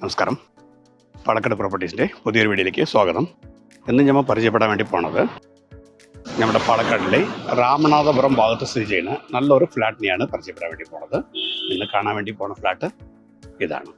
നമസ്കാരം. പാലക്കാട് പ്രോപ്പർട്ടീസിൻ്റെ പുതിയൊരു വീഡിയോയിലേക്ക് സ്വാഗതം. ഇന്ന് നമ്മൾ പരിചയപ്പെടാൻ വേണ്ടി പോണത് നമ്മുടെ പാലക്കാടിലെ രാമനാഥപുരം ഭാഗത്ത് സ്ഥിതി ചെയ്യുന്ന നല്ലൊരു ഫ്ലാറ്റിനെയാണ് പരിചയപ്പെടാൻ വേണ്ടി പോണത്. ഇന്ന് കാണാൻ വേണ്ടി പോണ ഫ്ലാറ്റ് ഇതാണ്.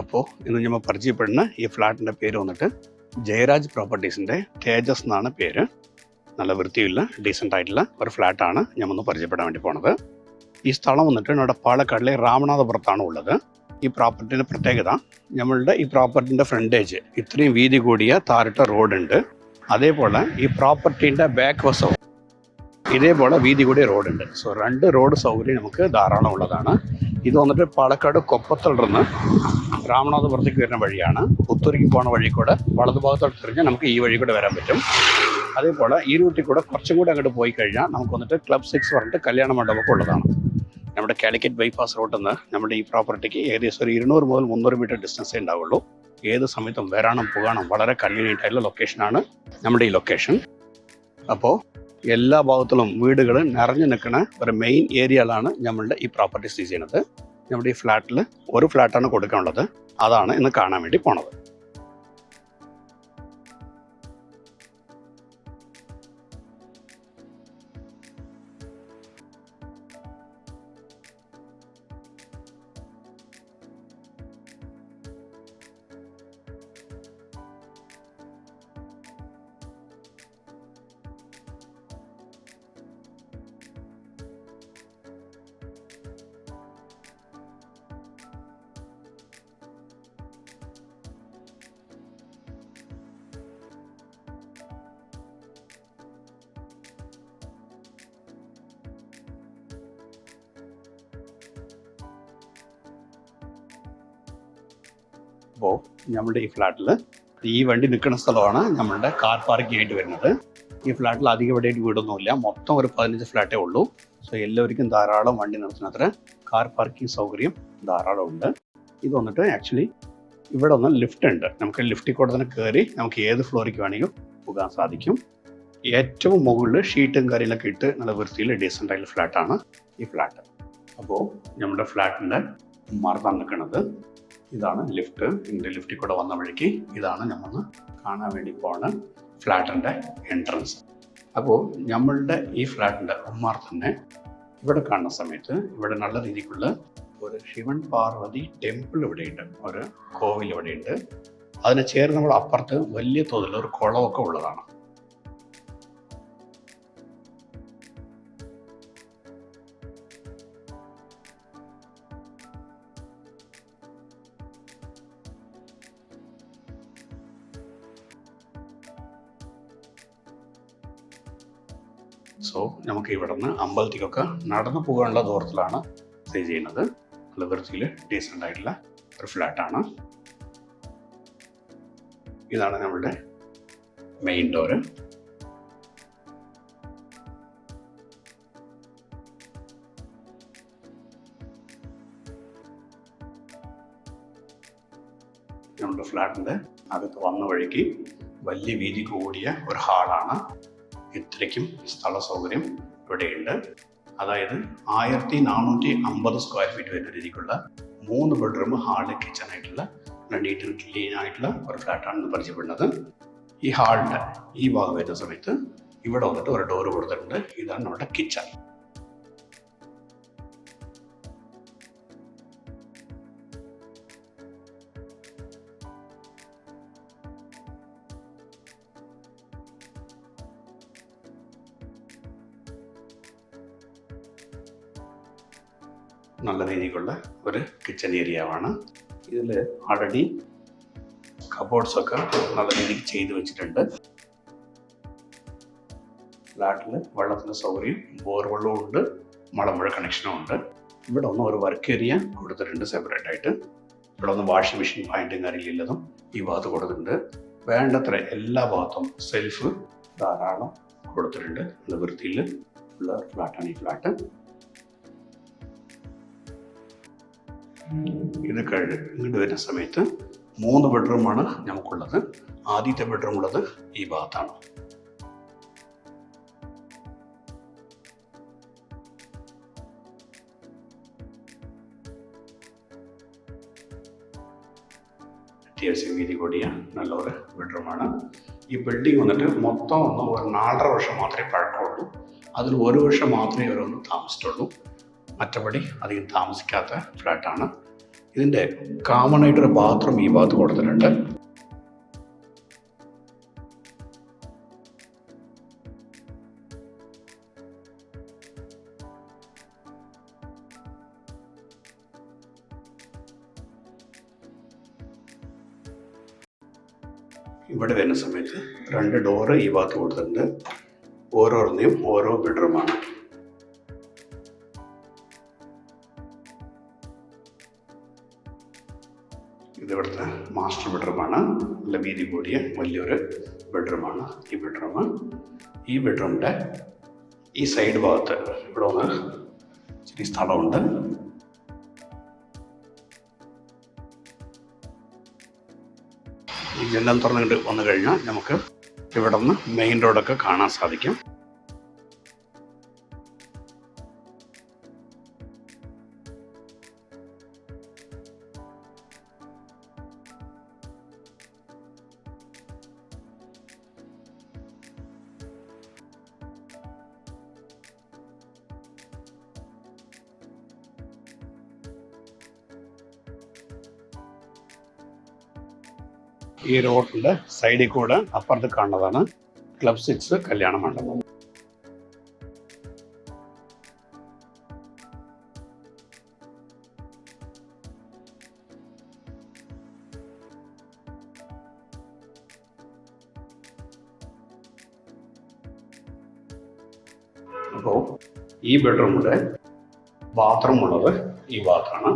അപ്പോൾ ഇന്ന് നമ്മൾ പരിചയപ്പെടുന്ന ഈ ഫ്ലാറ്റിൻ്റെ പേര് വന്നിട്ട് ജയരാജ് പ്രോപ്പർട്ടീസിൻ്റെ തേജസ് എന്നാണ് പേര്. നല്ല വൃത്തിയുള്ള ഡീസൻ്റ് ആയിട്ടുള്ള ഒരു ഫ്ലാറ്റാണ് നമ്മൾ പരിചയപ്പെടാൻ വേണ്ടി പോണത്. ഈ സ്ഥലം വന്നിട്ട് നമ്മുടെ പാലക്കാടിലെ രാമനാഥപുരത്താണ് ഉള്ളത്. ഈ പ്രോപ്പർട്ടിൻ്റെ പ്രത്യേകത, നമ്മളുടെ ഈ പ്രോപ്പർട്ടിൻ്റെ ഫ്രണ്ടേജ് ഇത്രയും വീതി കൂടിയ താരിട്ട റോഡുണ്ട്. അതേപോലെ ഈ പ്രോപ്പർട്ടീൻ്റെ ബാക്ക് വശവും ഇതേപോലെ വീതി കൂടിയ റോഡുണ്ട്. സോ 2 റോഡ് സൗകര്യം നമുക്ക് ധാരാളം ഉള്ളതാണ്. ഇത് വന്നിട്ട് പാലക്കാട് കൊപ്പത്തളിർന്ന് രാമനാഥപുരത്തേക്ക് വരുന്ന വഴിയാണ്. പുത്തൂരിക്ക് പോകുന്ന വഴി കൂടെ വലതുഭാഗത്തോട്ട് തിരിഞ്ഞാൽ നമുക്ക് ഈ വഴി കൂടെ വരാൻ പറ്റും. അതേപോലെ ഈ റൂട്ടിൽ കൂടെ കുറച്ചും കൂടെ അങ്ങോട്ട് പോയി കഴിഞ്ഞാൽ നമുക്ക് വന്നിട്ട് ക്ലബ് 6 പറഞ്ഞിട്ട് കല്യാണ മണ്ഡപമൊക്കെ ഉള്ളതാണ്. നമ്മുടെ കാലിക്കറ്റ് ബൈപ്പാസ് റോഡിൽ നിന്ന് നമ്മുടെ ഈ പ്രോപ്പർട്ടിക്ക് ഏകദേശം ഒരു 200 മുതൽ 300 മീറ്റർ ഡിസ്റ്റൻസേ ഉണ്ടാവുള്ളൂ. ഏത് സമയത്തും വരാനും പോകാനും വളരെ കൺവീനിയൻ്റ് ആയിട്ടുള്ള ലൊക്കേഷനാണ് നമ്മുടെ ഈ ലൊക്കേഷൻ. അപ്പോൾ എല്ലാ ഭാഗത്തിലും വീടുകൾ നിറഞ്ഞു നിൽക്കുന്ന ഒരു മെയിൻ ഏരിയയിലാണ് നമ്മളുടെ ഈ പ്രോപ്പർട്ടി സ്ഥിതി ചെയ്യുന്നത്. നമ്മുടെ ഈ ഫ്ലാറ്റിൽ ഒരു ഫ്ലാറ്റാണ് കൊടുക്കാനുള്ളത്. അതാണ് ഇന്ന് കാണാൻ വേണ്ടി പോണത്. അപ്പോൾ നമ്മുടെ ഈ ഫ്ലാറ്റിൽ ഈ വണ്ടി നിൽക്കുന്ന സ്ഥലമാണ് നമ്മളുടെ കാർ പാർക്കിംഗ് ആയിട്ട് വരുന്നത്. ഈ ഫ്ലാറ്റിൽ അധികം ഇവിടെയായിട്ട് വീടൊന്നുമില്ല. മൊത്തം ഒരു 15 ഫ്ലാറ്റേ ഉള്ളൂ. സോ എല്ലാവർക്കും ധാരാളം വണ്ടി നിർത്തുന്നത്ര കാർ പാർക്കിംഗ് സൗകര്യം ധാരാളം ഉണ്ട്. ഇത് വന്നിട്ട് ആക്ച്വലി ഇവിടെ ഒന്ന് ലിഫ്റ്റ് ഉണ്ട്. നമുക്ക് ലിഫ്റ്റിൽ കൂടെ തന്നെ കയറി നമുക്ക് ഏത് ഫ്ലോറിലേക്ക് വേണമെങ്കിലും പോകാൻ സാധിക്കും. ഏറ്റവും മുകളിൽ ഷീറ്റും കാര്യങ്ങളൊക്കെ ഇട്ട് നല്ല വൃത്തിയിൽ ഡീസൻ്റ് ആയിട്ടുള്ള ഫ്ലാറ്റാണ് ഈ ഫ്ലാറ്റ്. അപ്പോൾ നമ്മുടെ ഫ്ലാറ്റിൻ്റെ മറന്നാണ് നിൽക്കുന്നത്. ഇതാണ് ലിഫ്റ്റ്. ഇതിൻ്റെ ലിഫ്റ്റിൽ കൂടെ വന്ന വഴിക്ക് ഇതാണ് നമ്മൾ കാണാൻ വേണ്ടി പോകുന്ന ഫ്ലാറ്റിൻ്റെ എൻട്രൻസ്. അപ്പോൾ നമ്മളുടെ ഈ ഫ്ലാറ്റിൻ്റെ ഉമ്മാർ തന്നെ ഇവിടെ കാണുന്ന സമയത്ത് ഇവിടെ നല്ല രീതിക്കുള്ള ഒരു ശിവൻ പാർവതി ടെമ്പിൾ ഇവിടെയുണ്ട്, ഒരു കോവിൽ ഇവിടെയുണ്ട്. അതിനെ ചേർന്ന് നമ്മൾ അപ്പുറത്ത് വലിയ തോതിൽ ഒരു കുളമൊക്കെ ഉള്ളതാണ്. സോ നമുക്ക് ഇവിടെ നിന്ന് അമ്പലത്തേക്കൊക്കെ നടന്നു പോകാനുള്ള ദൂരത്തിലാണ് സ്റ്റേ ചെയ്യുന്നത്. നല്ല വൃത്തിയിൽ ഡീസൻ്റ് ആയിട്ടുള്ള ഒരു ഫ്ലാറ്റാണ്. ഇതാണ് നമ്മളുടെ മെയിൻ ഡോറ്. നമ്മുടെ ഫ്ലാറ്റിൻ്റെ അകത്ത് വന്ന വഴിക്ക് വലിയ വീതി കൂടിയ ഒരു ഹാളാണ്. ഇത്രയ്ക്കും സ്ഥല സൗകര്യം ഇവിടെയുണ്ട്. അതായത് 1450 സ്ക്വയർ ഫീറ്റ് വരുന്ന രീതിക്കുള്ള 3 ബെഡ്റൂം, ഹാള്, കിച്ചൺ ആയിട്ടുള്ള നീറ്റ് ആൻഡ് ക്ലീൻ ആയിട്ടുള്ള ഒരു ഫ്ലാറ്റാണ് പരിചയപ്പെടുന്നത്. ഈ ഹാളിൻ്റെ ഈ ഭാഗം വരുന്ന സമയത്ത് ഇവിടെ വന്നിട്ട് ഒരു ഡോറ് കൊടുത്തിട്ടുണ്ട്. ഇതാണ് നമ്മുടെ കിച്ചൺ. നല്ല രീതിക്കുള്ള ഒരു കിച്ചൺ ഏരിയയാണ്. ഇതിൽ ഓൾറെഡി കബോർഡ്സൊക്കെ നല്ല രീതിക്ക് ചെയ്ത് വെച്ചിട്ടുണ്ട്. ഫ്ലാറ്റിൽ വെള്ളത്തിൻ്റെ സൗകര്യം ബോർവെള്ളവും ഉണ്ട്, മലമ്പുഴ കണക്ഷനും ഉണ്ട്. ഇവിടെ ഒന്ന് ഒരു വർക്ക് ഏരിയ കൊടുത്തിട്ടുണ്ട് സെപ്പറേറ്റ് ആയിട്ട്. ഇവിടെ ഒന്ന് വാഷിംഗ് മെഷീൻ പോയിന്റും കാര്യങ്ങളില്ലതും ഈ ഭാഗത്ത് കൊടുത്തിട്ടുണ്ട്. വേണ്ടത്ര എല്ലാ ഭാഗത്തും സെൽഫ് ധാരാളം കൊടുത്തിട്ടുണ്ട്. നല്ല വൃത്തിയിൽ ഉള്ള ഫ്ലാറ്റാണ് ഈ ഫ്ലാറ്റ്. ഇത് കഴിഞ്ഞ് ഇങ്ങോട്ട് വരുന്ന സമയത്ത് 3 ബെഡ്റൂമാണ് നമുക്കുള്ളത്. ആദ്യത്തെ ബെഡ്റൂം ഉള്ളത് ഈ ഭാഗത്താണ്. അത്യാവശ്യം വീതി കൂടിയ നല്ലൊരു ബെഡ്റൂമാണ്. ഈ ബിൽഡിംഗ് വന്നിട്ട് മൊത്തം ഒന്ന് ഒരു 4.5 വർഷം മാത്രമേ പഴക്കമുള്ളൂ. അതിൽ 1 വർഷം മാത്രമേ ഇവരൊന്ന് താമസിച്ചുള്ളൂ. മറ്റപടി അധികം താമസിക്കാത്ത ഫ്ലാറ്റാണ്. ഇതിൻ്റെ കോമൺ ആയിട്ടൊരു ബാത്റൂം ഈ ഭാഗത്ത് കൊടുത്തിട്ടുണ്ട്. ഇവിടെ വരുന്ന സമയത്ത് 2 ഡോറ് ഈ ഭാഗത്ത് കൊടുത്തിട്ടുണ്ട്. ഓരോന്നിനും ഓരോ ബെഡ്റൂമാണ്. ഇതിവിടുത്തെ മാസ്റ്റർ ബെഡ്റൂമാണ്. നല്ല വീതി കൂടിയ വലിയൊരു ബെഡ്റൂമാണ് ഈ ബെഡ്റൂം. ഈ ബെഡ്റൂമിൻ്റെ ഈ സൈഡ് ഭാഗത്ത് ഇവിടെ ഒന്ന് ഇച്ചിരി സ്ഥലമുണ്ട്. ഈ ജനൽ തുറന്നിട്ട് വന്നു കഴിഞ്ഞാൽ നമുക്ക് ഇവിടെ നിന്ന് മെയിൻ റോഡൊക്കെ കാണാൻ സാധിക്കും. ഈ റോഡിൻ്റെ സൈഡിൽ കൂടെ അപ്പുറത്ത് കാണുന്നതാണ് ക്ലബ് 6 കല്യാണ മണ്ഡപം. അപ്പോൾ ഈ ബെഡ്റൂമിൻ്റെ ബാത്റൂം ഉള്ളത് ഈ ഭാഗത്താണ്.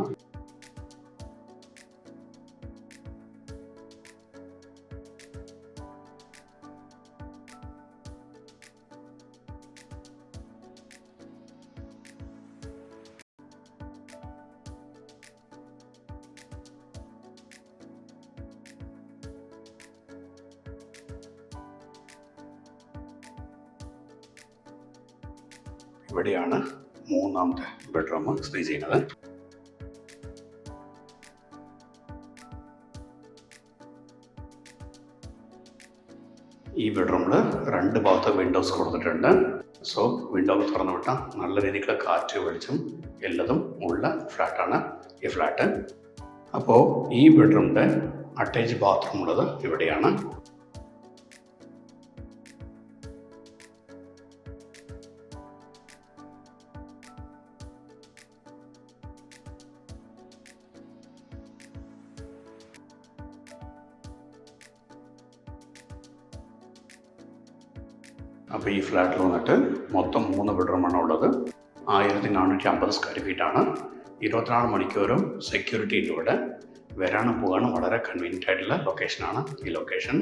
ഇവിടെയാണ് 3ാമത്തെ ബെഡ്റൂം സ്ഥിതി ചെയ്യുന്നത്. ഈ ബെഡ്റൂമിൽ 2 ഭാഗത്ത് വിൻഡോസ് കൊടുത്തിട്ടുണ്ട്. സോ വിൻഡോ തുറന്നു വിട്ടാൽ നല്ല രീതിക്കുള്ള കാറ്റ് വെളിച്ചം എല്ലതും ഉള്ള ഫ്ലാറ്റാണ് ഈ ഫ്ലാറ്റ്. അപ്പോൾ ഈ ബെഡ്റൂമിൻ്റെ അറ്റാച്ച് ബാത്റൂം ഉള്ളത് ഇവിടെയാണ്. അപ്പോൾ ഈ ഫ്ലാറ്റിൽ വന്നിട്ട് മൊത്തം 3 ബെഡ്റൂമാണ് ഉള്ളത്. 1450 സ്ക്വയർ ഫീറ്റാണ്. 24 മണിക്കൂറും സെക്യൂരിറ്റി ഉണ്ട് ഇവിടെ. വരാനും പോകാനും വളരെ കൺവീനിയൻ്റ് ആയിട്ടുള്ള ലൊക്കേഷനാണ് ഈ ലൊക്കേഷൻ.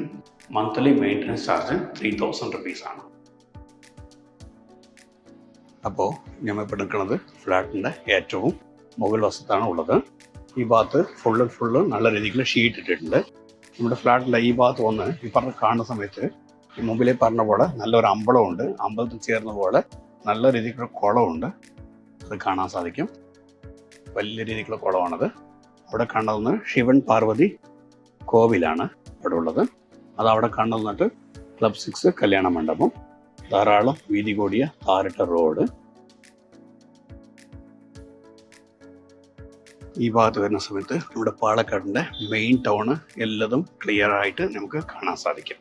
മന്ത്ലി മെയിൻ്റനൻസ് ചാർജ് 3000 റുപ്പീസാണ്. അപ്പോൾ ഞമ്മളിപ്പോൾ എടുക്കുന്നത് ഫ്ലാറ്റിൻ്റെ ഏറ്റവും മുകൾ വശത്താണ് ഉള്ളത്. ഈ ഭാഗത്ത് ഫുള്ള് നല്ല രീതിയിൽ ഷീറ്റ് ഇട്ടിട്ടുണ്ട്. നമ്മുടെ ഫ്ലാറ്റിൻ്റെ ഈ ഭാഗത്ത് വന്ന് ഈ പറഞ്ഞ കാണുന്ന സമയത്ത് ഈ മുമ്പിലേ പറഞ്ഞ പോലെ നല്ലൊരു അമ്പലമുണ്ട്. അമ്പലത്തിൽ ചേർന്ന പോലെ നല്ല രീതിക്കുള്ള കുളമുണ്ട്. അത് കാണാൻ സാധിക്കും. വലിയ രീതിക്കുള്ള കുളമാണത്. അവിടെ കാണുന്നത് ശിവൻ പാർവതി കോവിലാണ് അവിടെ ഉള്ളത്. അത് അവിടെ കാണുന്നിട്ട് ക്ലബ് 6 കല്യാണ മണ്ഡപം. ധാരാളം വീതി കൂടിയ താരിട്ട റോഡ്. ഈ ഭാഗത്ത് വരുന്ന സമയത്ത് നമ്മുടെ പാലക്കാടിൻ്റെ മെയിൻ ടൗണ് എല്ലതും ക്ലിയർ ആയിട്ട് നമുക്ക് കാണാൻ സാധിക്കും.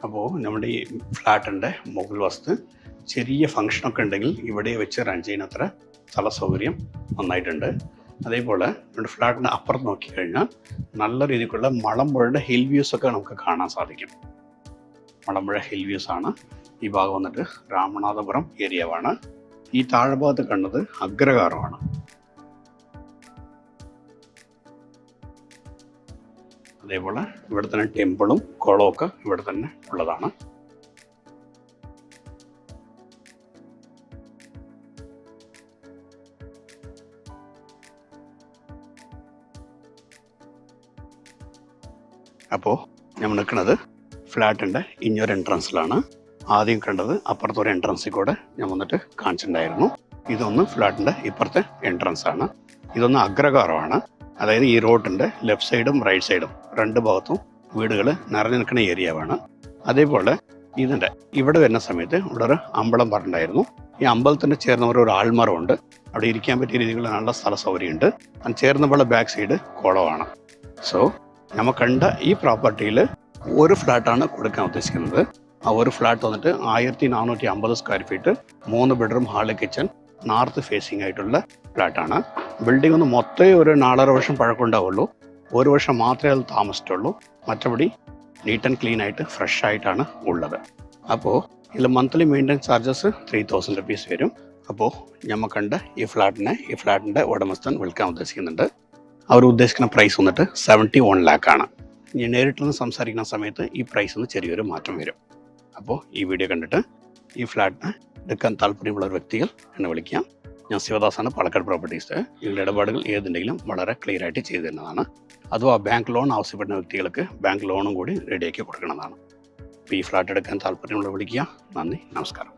അപ്പോൾ നമ്മുടെ ഈ ഫ്ലാറ്റിൻ്റെ മുകൾ വശത്ത് ചെറിയ ഫംഗ്ഷനൊക്കെ ഉണ്ടെങ്കിൽ ഇവിടെ വെച്ച് റൺ ചെയ്യുന്നത്ര സ്ഥല സൗകര്യം നന്നായിട്ടുണ്ട്. അതേപോലെ നമ്മുടെ ഫ്ലാറ്റിൻ്റെ അപ്പുറത്ത് നോക്കിക്കഴിഞ്ഞാൽ നല്ല രീതിക്കുള്ള മലമ്പുഴയുടെ ഹിൽ വ്യൂസൊക്കെ നമുക്ക് കാണാൻ സാധിക്കും. മലമ്പുഴ ഹിൽ വ്യൂസ് ആണ്. ഈ ഭാഗം വന്നിട്ട് രാമനാഥപുരം ഏരിയയാണ്. ഈ താഴ്ഭാഗത്ത് കണ്ടത് അഗ്രഹാരമാണ്. അതേപോലെ ഇവിടെ തന്നെ ടെമ്പിളും കുളവും ഒക്കെ ഇവിടെ തന്നെ ഉള്ളതാണ്. അപ്പോൾ നമ്മൾ നിൽക്കുന്നത് ഫ്ലാറ്റിൻ്റെ ഇനിയൊരു എൻട്രൻസിലാണ്. ആദ്യം കണ്ടത് അപ്പുറത്തൊരു എൻട്രൻസിൽ കൂടെ ഞാൻ വന്നിട്ട് കാണിച്ചിട്ടുണ്ടായിരുന്നു. ഇതൊന്ന് ഫ്ലാറ്റിൻ്റെ ഇപ്പുറത്തെ എൻട്രൻസ് ആണ്. ഇതൊന്ന് അഗ്രഹാരമാണ്. അതായത് ഈ റോഡിൻ്റെ ലെഫ്റ്റ് സൈഡും റൈറ്റ് സൈഡും രണ്ട് ഭാഗത്തും വീടുകൾ നിറഞ്ഞു നിൽക്കുന്ന ഏരിയയാണ്. അതേപോലെ ഇതിൻ്റെ ഇവിടെ വരുന്ന സമയത്ത് ഇവിടെ ഒരു അമ്പലം പറഞ്ഞിട്ടുണ്ടായിരുന്നു. ഈ അമ്പലത്തിന് ചേർന്ന ഒരു ആൾമരമുണ്ട്. അവിടെ ഇരിക്കാൻ പറ്റിയ രീതിയിലുള്ള നല്ല സ്ഥല സൗകര്യമുണ്ട്. അതിന് ചേർന്നപ്പോൾ ബാക്ക് സൈഡ് കുളമാണ്. സോ നമ്മൾ കണ്ട ഈ പ്രോപ്പർട്ടിയിൽ ഒരു ഫ്ലാറ്റാണ് കൊടുക്കാൻ ഉദ്ദേശിക്കുന്നത്. ആ ഒരു ഫ്ലാറ്റ് വന്നിട്ട് 1450 square feet, 3 bedroom, hall, kitchen, north facing ആയിട്ടുള്ള ഫ്ലാറ്റാണ്. ബിൽഡിംഗ് ഒന്ന് മൊത്തം ഒരു 4.5 വർഷം പഴക്കമുണ്ടാവുള്ളൂ. 1 വർഷം മാത്രമേ അത് താമസിച്ചിട്ടുള്ളൂ. മറ്റപടി നീറ്റ് ആൻഡ് ക്ലീൻ ആയിട്ട് ഫ്രഷ് ആയിട്ടാണ് ഉള്ളത്. അപ്പോൾ ഇതിൽ മന്ത്ലി മെയിൻ്റനൻസ് ചാർജസ് 3000 റുപ്പീസ് വരും. അപ്പോൾ നമ്മൾ കണ്ട ഈ ഫ്ലാറ്റിൻ്റെ ഉടമസ്ഥൻ വിൽക്കാൻ ഉദ്ദേശിക്കുന്നുണ്ട്. അവർ ഉദ്ദേശിക്കുന്ന പ്രൈസ് വന്നിട്ട് 71 lakh ആണ്. ഞാൻ നേരിട്ടൊന്ന് സംസാരിക്കുന്ന സമയത്ത് ഈ പ്രൈസിൽ ചെറിയൊരു മാറ്റം വരും. അപ്പോൾ ഈ വീഡിയോ കണ്ടിട്ട് ഈ ഫ്ലാറ്റിന് എടുക്കാൻ താല്പര്യമുള്ള വ്യക്തികൾ എന്നെ വിളിക്കാം. ഞാൻ ശിവദാസാണ്, പാലക്കാട് പ്രോപ്പർട്ടീസ്. ഇതിൻ്റെ ഇടപാടുകൾ ഏതുണ്ടെങ്കിലും വളരെ ക്ലിയർ ആയിട്ട് ചെയ്തു തരുന്നതാണ്. അഥവാ ബാങ്ക് ലോൺ ആവശ്യപ്പെടുന്ന വ്യക്തികൾക്ക് ബാങ്ക് ലോണും കൂടി റെഡിയാക്കി കൊടുക്കുന്നതാണ്. അപ്പോൾ ഈ ഫ്ലാറ്റ് എടുക്കാൻ താല്പര്യമുള്ള വിളിക്കുക. നന്ദി, നമസ്കാരം.